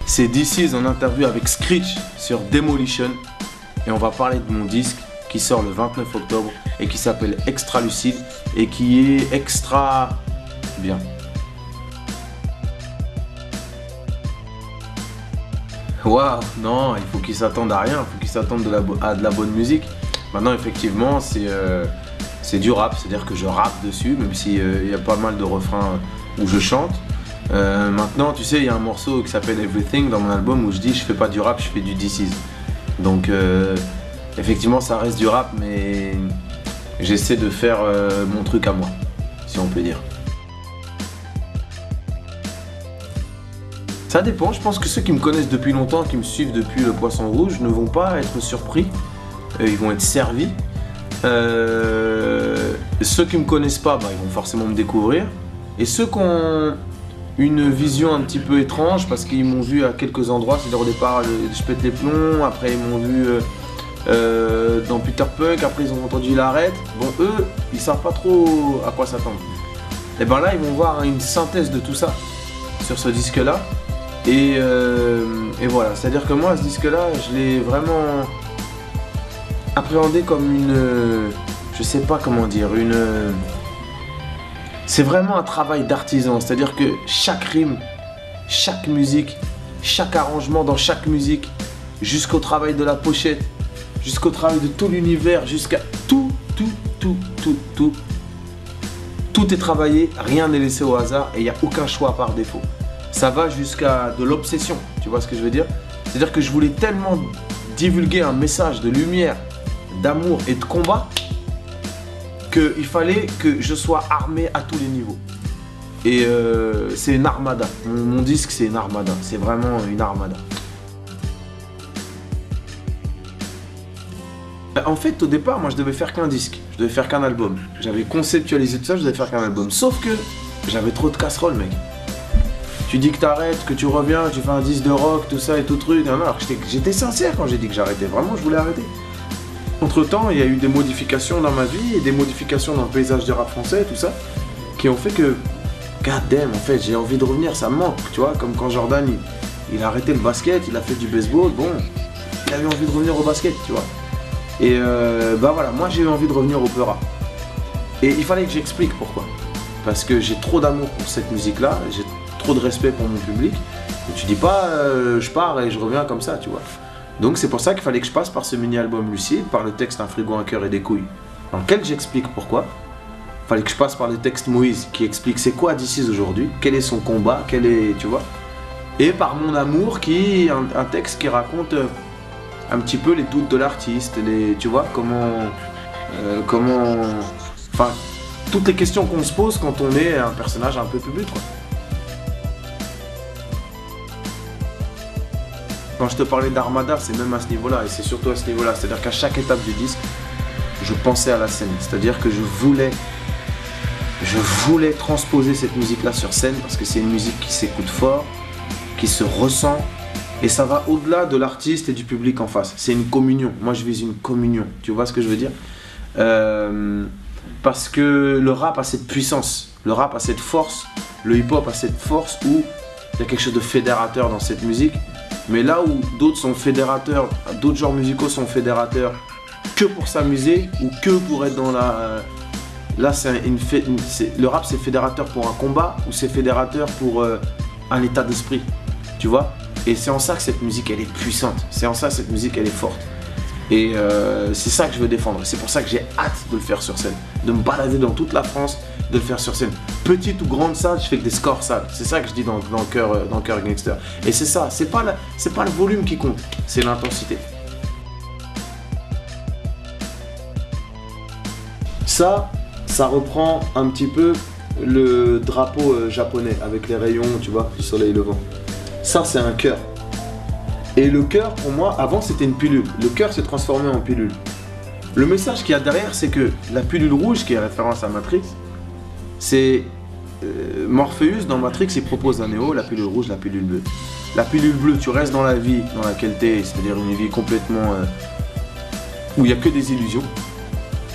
C'est DC's en interview avec Screech sur Demolition. Et on va parler de mon disque qui sort le 29 octobre et qui s'appelle Extra Lucide et qui est extra bien. Waouh, non, il faut qu'ils s'attendent à rien, il faut qu'ils s'attendent à de la bonne musique. Maintenant, effectivement, c'est du rap, c'est-à-dire que je rappe dessus, même s'il y a pas mal de refrains où je chante. Maintenant, tu sais, il y a un morceau qui s'appelle Everything dans mon album où je dis je fais pas du rap, je fais du DC's. Donc, effectivement, ça reste du rap, mais j'essaie de faire mon truc à moi, si on peut dire. Ça dépend, je pense que ceux qui me connaissent depuis longtemps, qui me suivent depuis le Poisson Rouge, ne vont pas être surpris, ils vont être servis. Ceux qui me connaissent pas, ils vont forcément me découvrir. Et ceux qui ont une vision un petit peu étrange, parce qu'ils m'ont vu à quelques endroits, c'est-à-dire au départ je pète les plombs, après ils m'ont vu dans Peter Punk, après ils ont entendu Il arrête. Bon, eux, ils savent pas trop à quoi s'attendre. Et ben là, ils vont voir une synthèse de tout ça sur ce disque-là. Et voilà, c'est-à-dire que moi, ce disque-là, je l'ai vraiment appréhendé comme une... je sais pas comment dire, c'est vraiment un travail d'artisan, c'est-à-dire que chaque rime, chaque musique, chaque arrangement dans chaque musique, jusqu'au travail de la pochette, jusqu'au travail de tout l'univers, jusqu'à tout est travaillé, rien n'est laissé au hasard et il n'y a aucun choix par défaut. Ça va jusqu'à de l'obsession, tu vois ce que je veux dire? C'est-à-dire que je voulais tellement divulguer un message de lumière, d'amour et de combat qu'il fallait que je sois armé à tous les niveaux. Et c'est une armada. Mon disque, c'est une armada. C'est vraiment une armada. En fait, au départ, moi, je devais faire qu'un disque. Je devais faire qu'un album. J'avais conceptualisé tout ça, je devais faire qu'un album. Sauf que j'avais trop de casseroles, mec. Tu dis que t'arrêtes, que tu reviens, tu fais un disque de rock, tout ça et tout truc. Non, alors j'étais sincère quand j'ai dit que j'arrêtais. Vraiment, je voulais arrêter. Entre temps, il y a eu des modifications dans ma vie et des modifications dans le paysage du rap français et tout ça qui ont fait que, god damn, en fait, j'ai envie de revenir, ça me manque, tu vois, comme quand Jordan, il a arrêté le basket, il a fait du baseball, bon, il avait envie de revenir au basket, tu vois. Et voilà, moi j'ai eu envie de revenir au Peura. Et il fallait que j'explique pourquoi. Parce que j'ai trop d'amour pour cette musique-là, j'ai trop de respect pour mon public. Et tu dis pas, je pars et je reviens comme ça, tu vois. Donc c'est pour ça qu'il fallait que je passe par ce mini-album Lucide, par le texte Un frigo, un cœur et des couilles, dans lequel j'explique pourquoi. Il fallait que je passe par le texte Moïse, qui explique c'est quoi DC's aujourd'hui, quel est son combat, quel est, tu vois. Et par Mon amour, qui est un texte qui raconte un petit peu les doutes de l'artiste, tu vois, enfin, toutes les questions qu'on se pose quand on est un personnage un peu public, quoi. Quand je te parlais d'Armada, c'est même à ce niveau-là, et c'est surtout à ce niveau-là. C'est-à-dire qu'à chaque étape du disque, je pensais à la scène. C'est-à-dire que je voulais transposer cette musique-là sur scène, parce que c'est une musique qui s'écoute fort, qui se ressent, et ça va au-delà de l'artiste et du public en face. C'est une communion. Moi, je vise une communion. Tu vois ce que je veux dire? Parce que le rap a cette puissance, le rap a cette force, le hip-hop a cette force où il y a quelque chose de fédérateur dans cette musique. Mais là où d'autres sont fédérateurs, d'autres genres musicaux sont fédérateurs que pour s'amuser ou que pour être dans la... Là, le rap, c'est fédérateur pour un combat ou c'est fédérateur pour un état d'esprit, tu vois. Et c'est en ça que cette musique, elle est puissante. C'est en ça que cette musique, elle est forte. Et c'est ça que je veux défendre. C'est pour ça que j'ai hâte de le faire sur scène. De me balader dans toute la France, de le faire sur scène. Petite ou grande salle, je fais que des scores salles. C'est ça que je dis dans Cœur Gangster. Et c'est ça, c'est pas le volume qui compte, c'est l'intensité. Ça reprend un petit peu le drapeau japonais avec les rayons, tu vois, du soleil levant. Ça, c'est un cœur. Et le cœur, pour moi, avant c'était une pilule. Le cœur s'est transformé en pilule. Le message qu'il y a derrière, c'est que la pilule rouge, qui est référence à Matrix, c'est Morpheus dans Matrix, il propose à Neo la pilule rouge, la pilule bleue. La pilule bleue, tu restes dans la vie dans laquelle tu es, c'est-à-dire une vie complètement où il n'y a que des illusions.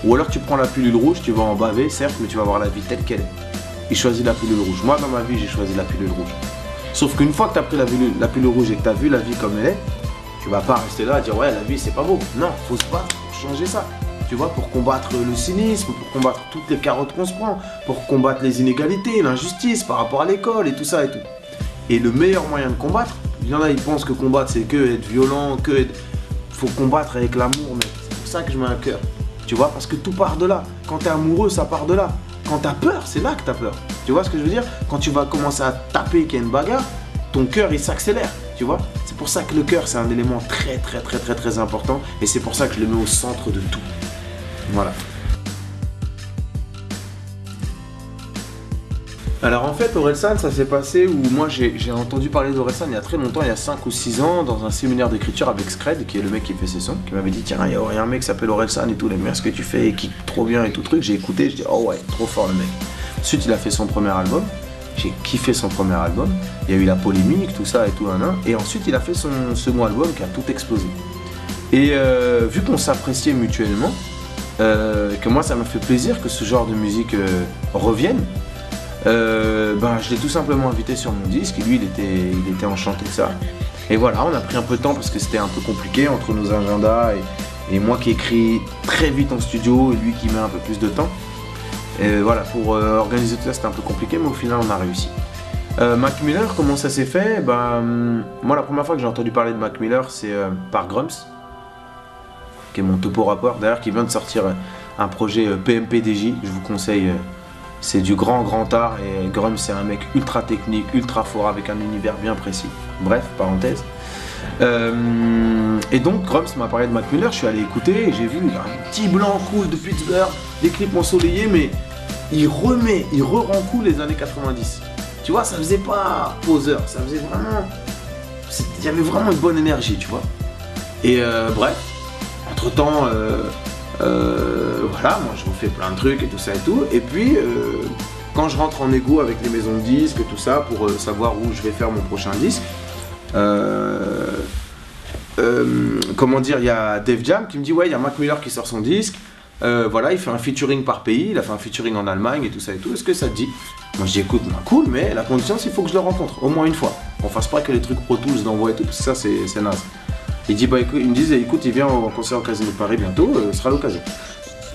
Ou alors tu prends la pilule rouge, tu vas en baver, certes, mais tu vas avoir la vie telle qu'elle est. Il choisit la pilule rouge. Moi, dans ma vie, j'ai choisi la pilule rouge. Sauf qu'une fois que tu as pris la pilule rouge et que tu as vu la vie comme elle est, tu vas pas rester là et dire ouais la vie c'est pas beau. Non, faut se battre pour changer ça. Tu vois, pour combattre le cynisme, pour combattre toutes les carottes qu'on se prend, pour combattre les inégalités, l'injustice par rapport à l'école et tout ça et tout. Et le meilleur moyen de combattre, il y en a ils pensent que combattre c'est que être violent, que être... Faut combattre avec l'amour, mec. C'est pour ça que je mets un cœur. Tu vois, parce que tout part de là. Quand t'es amoureux, ça part de là. Quand t'as peur, c'est là que t'as peur. Tu vois ce que je veux dire? Quand tu vas commencer à taper qu'il y a une bagarre, ton cœur il s'accélère. Tu vois? C'est pour ça que le cœur c'est un élément très important. Et c'est pour ça que je le mets au centre de tout. Voilà. Alors en fait, Orelsan, ça s'est passé où moi j'ai entendu parler d'Orelsan il y a très longtemps, il y a 5 ou 6 ans, dans un séminaire d'écriture avec Scred, qui est le mec qui fait ses sons, qui m'avait dit tiens, il y a un mec qui s'appelle Orelsan et tout, il aime bien ce que tu fais, et qui trop bien et tout truc. J'ai écouté, je dis oh ouais, trop fort le mec. Ensuite, il a fait son premier album, j'ai kiffé son premier album, il y a eu la polémique, tout ça et tout, et ensuite il a fait son second album qui a tout explosé. Et vu qu'on s'appréciait mutuellement, que moi ça m'a fait plaisir que ce genre de musique revienne. Je l'ai tout simplement invité sur mon disque et lui il était enchanté de ça. Et voilà, on a pris un peu de temps parce que c'était un peu compliqué entre nos agendas et moi qui écris très vite en studio et lui qui met un peu plus de temps. Et voilà, pour organiser tout ça c'était un peu compliqué, mais au final on a réussi. Mac Miller, comment ça s'est fait? Moi la première fois que j'ai entendu parler de Mac Miller c'est par Grumps, qui est mon topo rappeur d'ailleurs, qui vient de sortir un projet PMPDJ, je vous conseille. C'est du grand art et Grumps c'est un mec ultra technique, ultra fort avec un univers bien précis. Bref, parenthèse. Et donc Grumps m'a parlé de Mac Miller, je suis allé écouter et j'ai vu un petit blanc cool de Pittsburgh, des clips ensoleillés, mais il re-rend cool les années 90. Tu vois, ça faisait pas poseur, ça faisait vraiment... Il y avait vraiment une bonne énergie, tu vois. Et bref, entre-temps... voilà, moi je refais plein de trucs et tout ça et tout. Et puis, quand je rentre en égo avec les maisons de disques et tout ça pour savoir où je vais faire mon prochain disque, comment dire, il y a Def Jam qui me dit ouais, il y a Mac Miller qui sort son disque. Voilà, il fait un featuring par pays, il a fait un featuring en Allemagne et tout ça et tout. Est-ce que ça te dit? Moi je dis écoute, cool, mais la condition c'est qu'il faut que je le rencontre au moins une fois. On fasse pas que les trucs Pro Tools d'envoi et tout, parce que ça c'est naze. Il me disent écoute, il vient au concert au Casino de Paris bientôt, ce sera l'occasion.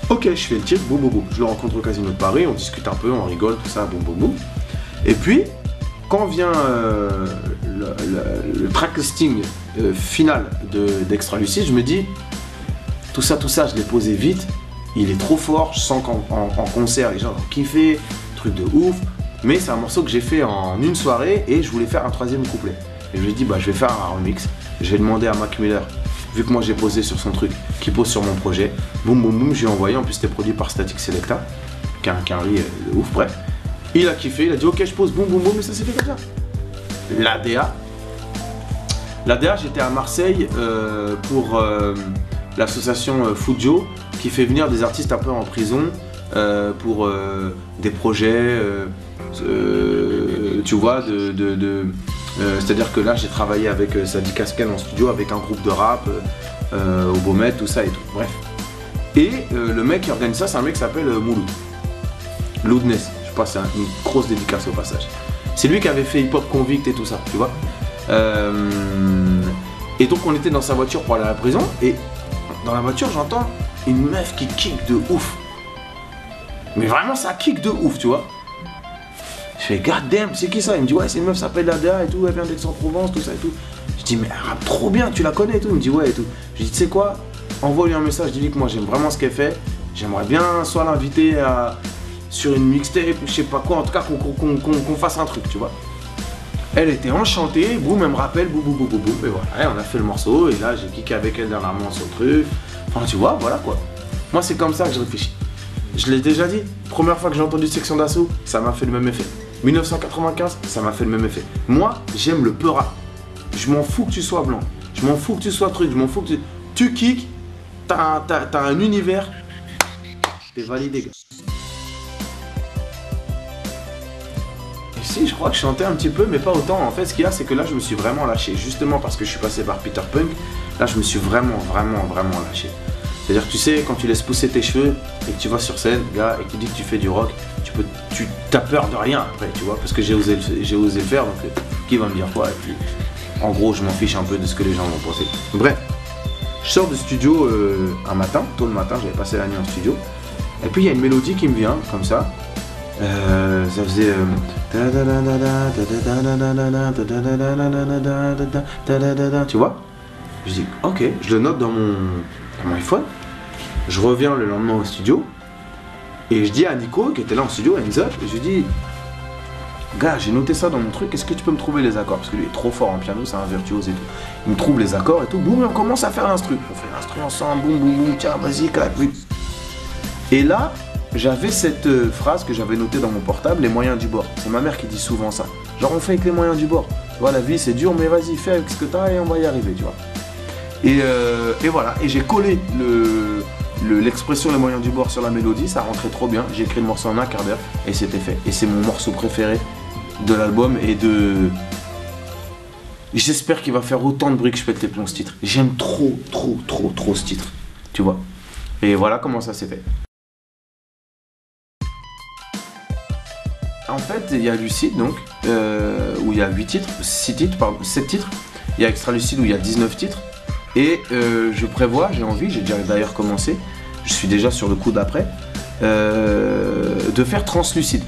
Ok, je fais le tir, boum. Je le rencontre au Casino de Paris, on discute un peu, on rigole, tout ça, boum. Et puis, quand vient le track listing final d'Extra Lucide, je me dis tout ça, je l'ai posé vite, il est trop fort, je sens qu'en concert, les gens ont kiffé, truc de ouf, mais c'est un morceau que j'ai fait en une soirée et je voulais faire un troisième couplet. Et je lui ai dit je vais faire un remix. J'ai demandé à Mac Miller, vu que moi j'ai posé sur son truc, qui pose sur mon projet, boum, j'ai envoyé, en plus c'était produit par Static Selecta, qui a un riz de ouf, bref. Il a kiffé, il a dit ok je pose, boum, et ça s'est fait comme ça. L'ADA, j'étais à Marseille pour l'association Fujo, qui fait venir des artistes un peu en prison pour des projets, tu vois, c'est-à-dire que là j'ai travaillé avec Sadi Kasken en studio avec un groupe de rap au Beaumet, tout ça et tout, bref. Et le mec qui organise ça, c'est un mec qui s'appelle Mouloud. Loudness, je passe une grosse dédicace au passage. C'est lui qui avait fait Hip Hop Convict et tout ça, tu vois. Et donc on était dans sa voiture pour aller à la prison et dans la voiture j'entends une meuf qui kick de ouf. Mais vraiment ça kick de ouf, tu vois. Je fais god damn, c'est qui ça? Il me dit ouais, c'est une meuf, s'appelle Lada et tout, elle vient d'Aix-en-Provence, tout ça et tout. Je dis mais elle rappe trop bien, tu la connais et tout? Il me dit ouais et tout. Je dis tu sais quoi, envoie-lui un message, dis-lui que moi j'aime vraiment ce qu'elle fait. J'aimerais bien soit l'inviter sur une mixtape ou je sais pas quoi, en tout cas qu'on fasse un truc, tu vois. Elle était enchantée, boum, elle me rappelle, boum, et voilà, on a fait le morceau et là j'ai kické avec elle dernièrement sur le truc. Enfin tu vois, voilà quoi. Moi c'est comme ça que je réfléchis. Je l'ai déjà dit, première fois que j'ai entendu Section d'Assaut, ça m'a fait le même effet. 1995, ça m'a fait le même effet. Moi, j'aime le peu rap. Je m'en fous que tu sois blanc. Je m'en fous que tu sois truc. Je m'en fous que tu kicks. T'as un univers. T'es validé, gars. Et si, je crois que je chantais un petit peu, mais pas autant. En fait, ce qu'il y a, c'est que là, je me suis vraiment lâché. Justement parce que je suis passé par Peter Punk. Là, je me suis vraiment lâché. C'est-à-dire que tu sais, quand tu laisses pousser tes cheveux et que tu vas sur scène, gars, et que tu dis que tu fais du rock, tu t'as peur de rien après, tu vois, parce que j'ai osé le faire, donc qui va me dire quoi? Et puis, en gros, je m'en fiche un peu de ce que les gens vont penser. Bref, je sors du studio un matin, tôt le matin, j'avais passé la nuit en studio, et puis il y a une mélodie qui me vient, comme ça. Ça faisait tu vois, je dis ok, je le note dans mon iPhone, je reviens le lendemain au studio et je dis à Nico qui était là en studio, Hands Up, et je lui dis gars, j'ai noté ça dans mon truc, est-ce que tu peux me trouver les accords, parce que lui est trop fort en piano, c'est un virtuose et tout, il me trouve les accords et tout, boum, et on commence à faire l'instru, on fait l'instru ensemble, boum boum boum, tiens vas-y, clac, vite. Et là j'avais cette phrase que j'avais notée dans mon portable, les moyens du bord. C'est ma mère qui dit souvent ça. Genre on fait avec les moyens du bord. Tu vois, la vie c'est dur, mais vas-y, fais avec ce que t'as et on va y arriver, tu vois. Et voilà, et j'ai collé l'expression les moyens du bord sur la mélodie, ça rentrait trop bien. J'ai écrit le morceau en un quart d'heure et c'était fait. Et c'est mon morceau préféré de l'album et de... J'espère qu'il va faire autant de bruit que je pète les plombs ce titre. J'aime trop ce titre, tu vois. Et voilà comment ça s'est fait. En fait, il y a Lucide, donc, où il y a 8 titres, 6 titres, pardon, 7 titres. Il y a Extra Lucide où il y a 19 titres. Et je prévois, j'ai envie, j'ai déjà d'ailleurs commencé, je suis déjà sur le coup d'après, de faire translucide.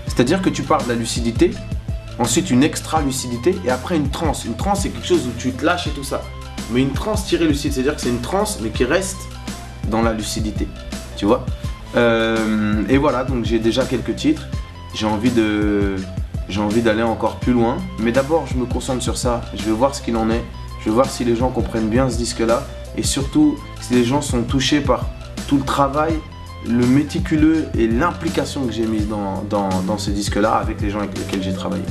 C'est-à-dire que tu parles de la lucidité, ensuite une extra lucidité et après une transe. Une transe, c'est quelque chose où tu te lâches et tout ça. Mais une transe tirée lucide, c'est-à-dire que c'est une transe mais qui reste dans la lucidité. Tu vois. Et voilà, donc j'ai déjà quelques titres. J'ai envie d'aller encore plus loin. Mais d'abord, je me concentre sur ça. Je vais voir ce qu'il en est. Je vais voir si les gens comprennent bien ce disque-là. Et surtout, si les gens sont touchés par tout le travail, le méticuleux et l'implication que j'ai mise dans ce disque-là avec les gens avec lesquels j'ai travaillé.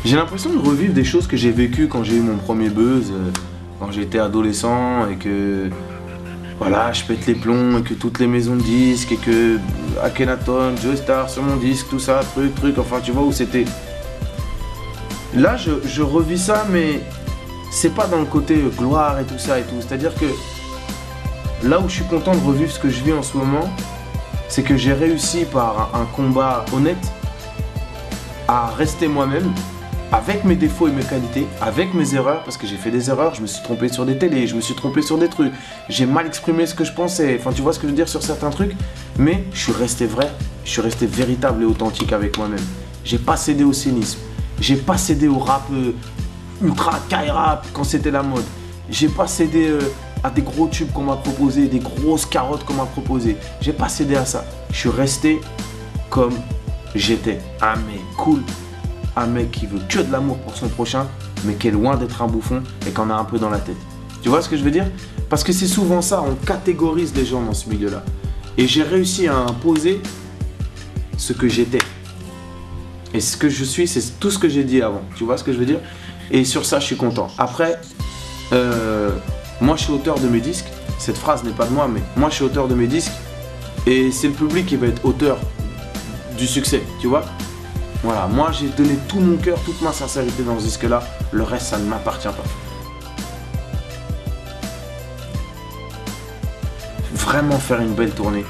J'ai l'impression de revivre des choses que j'ai vécues quand j'ai eu mon premier buzz, quand j'étais adolescent et que voilà, je pète les plombs et que toutes les maisons de disques et que Akhenaton, Joe Star sur mon disque, tout ça, truc, enfin tu vois où c'était. Là je revis ça mais c'est pas dans le côté gloire et tout ça et tout. C'est-à-dire que là où je suis content de revivre ce que je vis en ce moment, c'est que j'ai réussi par un combat honnête à rester moi-même, avec mes défauts et mes qualités, avec mes erreurs, parce que j'ai fait des erreurs, je me suis trompé sur des télés, je me suis trompé sur des trucs, j'ai mal exprimé ce que je pensais, enfin tu vois ce que je veux dire sur certains trucs, mais je suis resté vrai, je suis resté véritable et authentique avec moi-même. J'ai pas cédé au cynisme, j'ai pas cédé au rap ultra K-rap quand c'était la mode, j'ai pas cédé à des gros tubes qu'on m'a proposé, des grosses carottes qu'on m'a proposé, j'ai pas cédé à ça, je suis resté comme j'étais, un mec cool, un mec qui veut que de l'amour pour son prochain, mais qui est loin d'être un bouffon et qui en a un peu dans la tête. Tu vois ce que je veux dire? Parce que c'est souvent ça, on catégorise les gens dans ce milieu-là. Et j'ai réussi à imposer ce que j'étais. Et ce que je suis, c'est tout ce que j'ai dit avant. Tu vois ce que je veux dire? Et sur ça, je suis content. Après, moi je suis auteur de mes disques. Cette phrase n'est pas de moi, mais moi je suis auteur de mes disques. Et c'est le public qui va être auteur du succès, tu vois? Voilà, moi j'ai donné tout mon cœur, toute ma sincérité dans ce disque-là. Le reste, ça ne m'appartient pas. Vraiment faire une belle tournée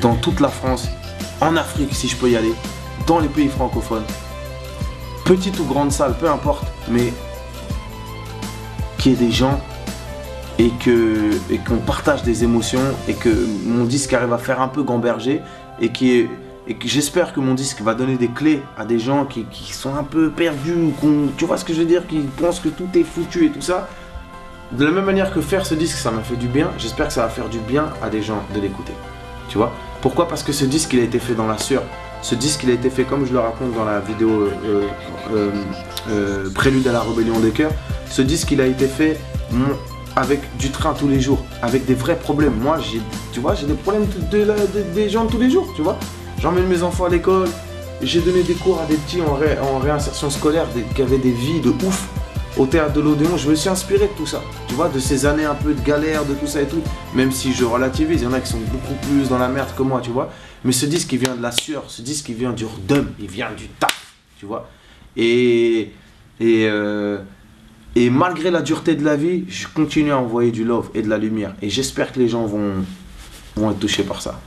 dans toute la France, en Afrique si je peux y aller, dans les pays francophones. Petite ou grande salle, peu importe, mais qu'il y ait des gens et qu'on partage des émotions et que mon disque arrive à faire un peu gamberger et que j'espère que mon disque va donner des clés à des gens qui sont un peu perdus, tu vois ce que je veux dire, qui pensent que tout est foutu et tout ça. De la même manière que faire ce disque, ça m'a fait du bien, j'espère que ça va faire du bien à des gens de l'écouter. Tu vois? Pourquoi? Parce que ce disque, il a été fait dans la sueur. Ce disque, il a été fait comme je le raconte dans la vidéo Prélude à la rébellion des cœurs. Ce disque, il a été fait avec du train tous les jours, avec des vrais problèmes. Moi, tu vois, j'ai des problèmes des gens tous les jours, tu vois. J'emmène mes enfants à l'école, j'ai donné des cours à des petits en réinsertion scolaire qui avaient des vies de ouf au théâtre de l'Odéon. Je me suis inspiré de tout ça, tu vois, de ces années un peu de galère, de tout ça et tout. Même si je relativise, il y en a qui sont beaucoup plus dans la merde que moi, tu vois. Mais ce disque, il vient de la sueur, ce disque, il vient du redum, il vient du taf, tu vois. Et Et, et malgré la dureté de la vie, je continue à envoyer du love et de la lumière. Et j'espère que les gens vont être touchés par ça.